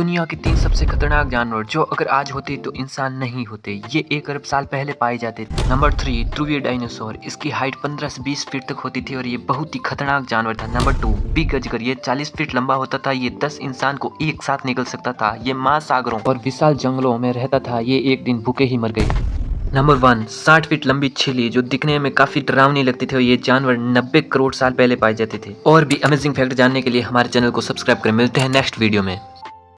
दुनिया के 3 सबसे खतरनाक जानवर जो अगर आज होते तो इंसान नहीं होते। ये 1 अरब साल पहले पाए जाते थे। नंबर 3 ध्रुवीय डायनासोर। इसकी हाइट 15 से 20 फीट तक होती थी और ये बहुत ही खतरनाक जानवर था। नंबर 2 बिग अजगर। ये 40 फीट लंबा होता था। ये 10 इंसान को एक साथ निगल सकता था। ये महासागरों और विशाल जंगलों में रहता था। ये एक दिन भूखे ही मर गए। नंबर 1 60 फीट लंबी छिली जो दिखने में काफी डरावनी लगती थी और ये जानवर 90 करोड़ साल पहले पाए जाते थे। और भी अमेजिंग फैक्ट जानने के लिए हमारे चैनल को सब्सक्राइब करें। मिलते हैं नेक्स्ट वीडियो में।